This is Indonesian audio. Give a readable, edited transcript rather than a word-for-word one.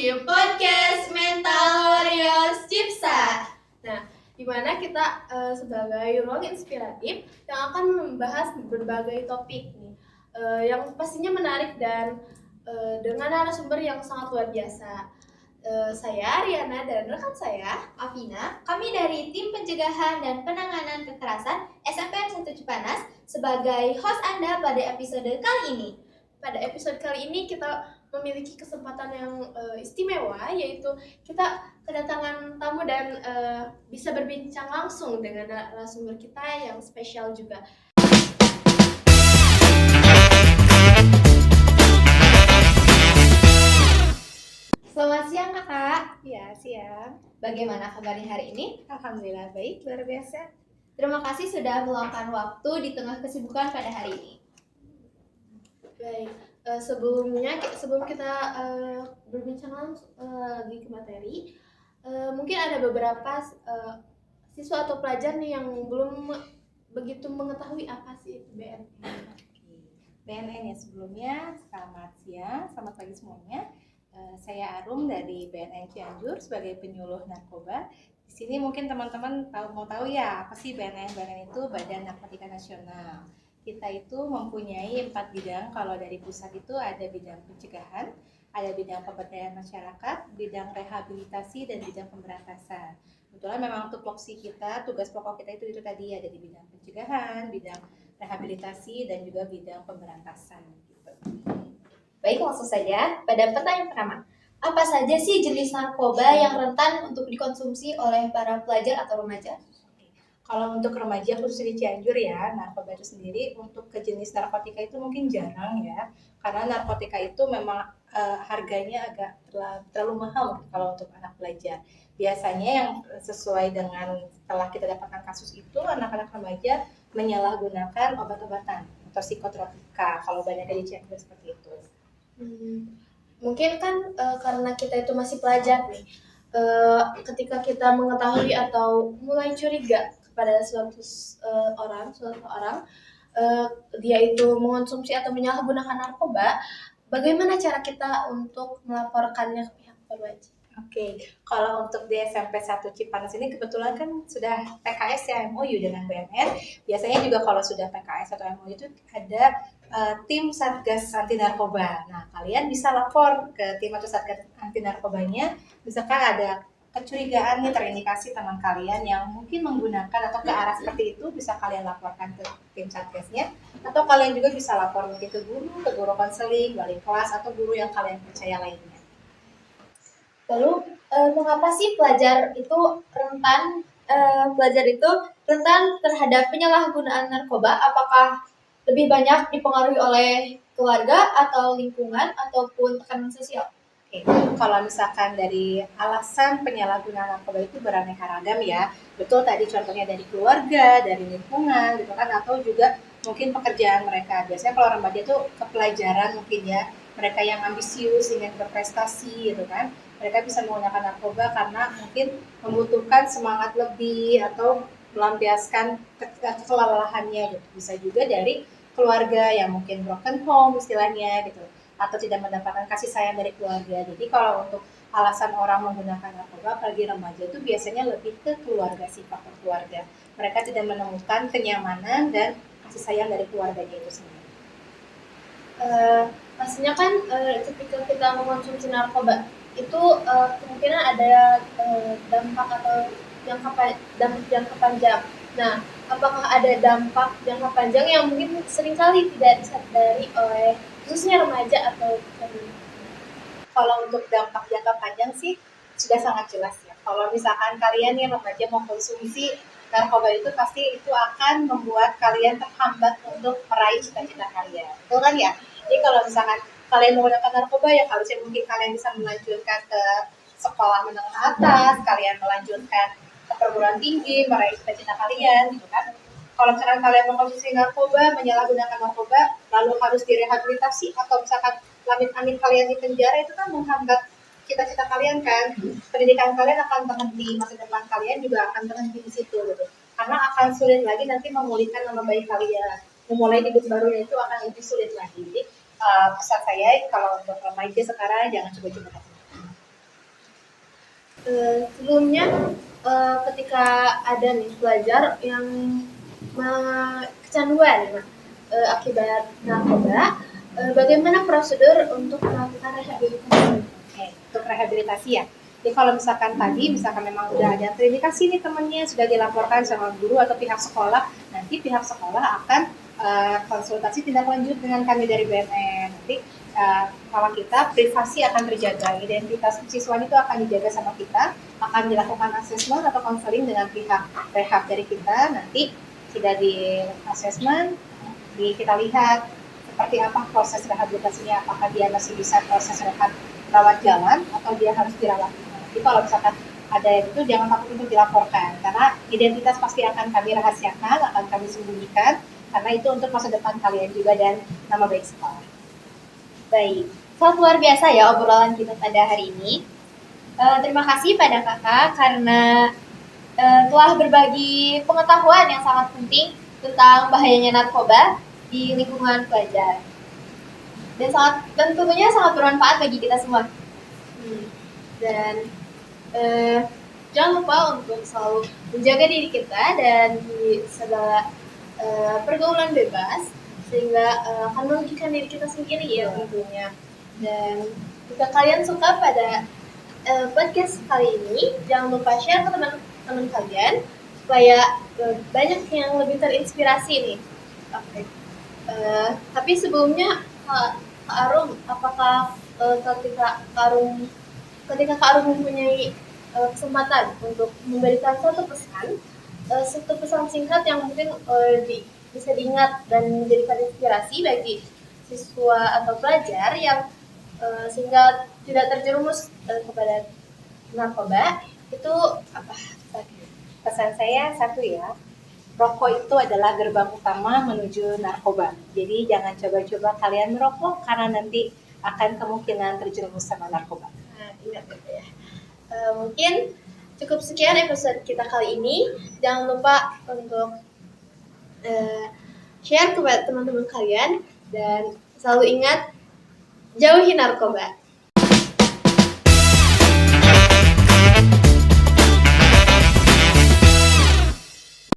di podcast Mental Warriors Cipsa. Nah, di mana kita sebagai ruang inspiratif yang akan membahas berbagai topik nih, yang pastinya menarik dan dengan narasumber yang sangat luar biasa. Saya Ariana dan rekan saya Afina, kami dari Tim Pencegahan dan Penanganan Kekerasan SMPN 1 Cipanas sebagai host Anda pada episode kali ini. Pada episode kali ini kita memiliki kesempatan yang istimewa, yaitu kita kedatangan tamu dan bisa berbincang langsung dengan narasumber kita yang spesial juga. Selamat siang kakak. Ya, siang. Bagaimana kabarnya hari ini? Alhamdulillah baik, luar biasa. Terima kasih sudah meluangkan waktu di tengah kesibukan pada hari ini. Baik, sebelum kita berbincang langsung lagi ke materi, mungkin ada beberapa siswa atau pelajar nih yang belum begitu mengetahui apa sih itu BNN. BNN ya, sebelumnya selamat siang, selamat pagi semuanya. Saya Arum dari BNN Cianjur sebagai penyuluh narkoba. Di sini mungkin teman-teman mau tahu ya apa sih BNN? BNN itu Badan Narkotika Nasional. Kita itu mempunyai 4 bidang. Kalau dari pusat itu ada bidang pencegahan, ada bidang pemberdayaan masyarakat, bidang rehabilitasi, dan bidang pemberantasan. Kebetulan memang tupoksi kita, tugas pokok kita itu tadi ada di bidang pencegahan, bidang rehabilitasi, dan juga bidang pemberantasan. Gitu. Baik, langsung saja pada pertanyaan pertama. Apa saja sih jenis narkoba yang rentan untuk dikonsumsi oleh para pelajar atau remaja? Kalau untuk remaja khususnya di Cianjur ya, narkoba itu sendiri untuk ke jenis narkotika itu mungkin jarang ya, karena narkotika itu memang harganya agak terlalu mahal kalau untuk anak pelajar. Biasanya yang sesuai dengan setelah kita dapatkan kasus itu, anak-anak remaja menyalahgunakan obat-obatan atau psikotropika, kalau banyak di Cianjur seperti itu. Mungkin kan karena kita itu masih pelajar nih, ketika kita mengetahui atau mulai curiga pada suatu orang dia itu mengonsumsi atau menyalahgunakan narkoba, bagaimana cara kita untuk melaporkannya ke pihak berwajib? Oke, kalau untuk di SMP 1 Cipanas ini kebetulan kan sudah PKS ya, MOU dengan BNN. Biasanya juga kalau sudah PKS atau MOU itu ada tim Satgas Anti Narkoba. Nah, kalian bisa lapor ke tim atau Satgas Anti Narkobanya. Misalkan ada kecurigaan nih terindikasi teman kalian yang mungkin menggunakan atau ke arah seperti itu, bisa kalian laporkan ke tim Satgasnya. Atau kalian juga bisa lapor mungkin ke guru konseling, wali kelas, atau guru yang kalian percaya lainnya. Lalu, mengapa sih pelajar itu rentan terhadap penyalahgunaan narkoba? Apakah lebih banyak dipengaruhi oleh keluarga atau lingkungan ataupun tekanan sosial? Oke, kalau misalkan dari alasan penyalahgunaan narkoba itu beraneka ragam ya. Betul tadi contohnya dari keluarga, dari lingkungan gitu kan, atau juga mungkin pekerjaan mereka. Biasanya kalau remaja itu kepelajaran mungkin ya, mereka yang ambisius ingin berprestasi gitu kan. Mereka bisa menggunakan narkoba karena mungkin membutuhkan semangat lebih atau melampiaskan kelelahannya gitu. Bisa juga dari keluarga yang mungkin broken home istilahnya gitu, atau tidak mendapatkan kasih sayang dari keluarga. Jadi kalau untuk alasan orang menggunakan narkoba apalagi remaja itu biasanya lebih ke keluarga sih, faktor keluarga. Mereka tidak menemukan kenyamanan dan kasih sayang dari keluarganya itu sendiri. Pastinya kan ketika kita mengonsumsi narkoba itu kemungkinan ada dampak atau jangka panjang. Nah, apakah ada dampak jangka panjang yang mungkin seringkali tidak disadari oleh khususnya remaja atau kalau untuk dampak jangka panjang sih sudah sangat jelas ya. Kalau misalkan kalian nih remaja mau konsumsi narkoba itu pasti itu akan membuat kalian terhambat untuk meraih cita-cita kalian. Betul kan ya? Jadi kalau misalkan kalian menggunakan narkoba ya harusnya mungkin kalian bisa melanjutkan ke sekolah menengah atas, kalian melanjutkan ke perguruan tinggi, meraih cita-cita kalian gitu kan. Kalau misalkan kalian mengkonsumsi narkoba, menyalahgunakan narkoba, lalu harus direhabilitasi atau misalkan amit-amit kalian di penjara, itu kan menghambat cita-cita kalian kan. Pendidikan kalian akan terhenti, masa depan kalian juga akan terhenti di situ gitu. Karena akan sulit lagi nanti memulihkan nama baik kalian. Memulai hidup barunya itu akan lebih sulit lagi. Jadi pesan saya kalau untuk remaja sekarang jangan coba-coba. Sebelumnya ketika ada nih pelajar yang kecanduan akibat narkoba, bagaimana prosedur untuk melakukan rehabilitasi? Oke, untuk rehabilitasi ya. Jadi kalau misalkan tadi, misalkan memang udah ada terindikasi nih temennya sudah dilaporkan sama guru atau pihak sekolah, nanti pihak sekolah akan konsultasi tindak lanjut dengan kami dari BNN. Nanti kalau kita privasi akan terjaga, identitas siswa itu akan dijaga sama kita, akan dilakukan asesmen atau konseling dengan pihak rehab dari kita. Nanti sudah di asesmen, kita lihat seperti apa proses rehabilitasinya, apakah dia masih bisa proses rehab rawat jalan atau dia harus dirawat. Jadi kalau misalkan ada yang itu jangan takut untuk dilaporkan karena identitas pasti akan kami rahasiakan, akan kami sembunyikan karena itu untuk masa depan kalian juga dan nama baik sekolah. Baik, sangat luar biasa ya obrolan kita pada hari ini. Terima kasih pada kakak karena telah berbagi pengetahuan yang sangat penting tentang bahayanya narkoba di lingkungan pelajar. Dan tentunya sangat bermanfaat bagi kita semua. Dan jangan lupa untuk selalu menjaga diri kita dan di segala pergaulan bebas sehingga akan merugikan diri kita sendiri ya tentunya. Dan jika kalian suka pada podcast kali ini, jangan lupa share ke teman-teman kalian supaya banyak yang lebih terinspirasi nih. Oke. Tapi sebelumnya Kak Arum, apakah ketika Kak Arum mempunyai kesempatan untuk memberikan satu pesan singkat yang mungkin bisa diingat dan menjadikan inspirasi bagi siswa atau pelajar yang sehingga tidak terjerumus kepada narkoba, itu apa? Pesan saya satu ya, rokok itu adalah gerbang utama menuju narkoba. Jadi jangan coba-coba kalian merokok karena nanti akan kemungkinan terjerumus sama narkoba. Nah, ingat gitu ya. Mungkin cukup sekian episode kita kali ini. Jangan lupa untuk share kepada teman-teman kalian dan selalu ingat jauhi narkoba.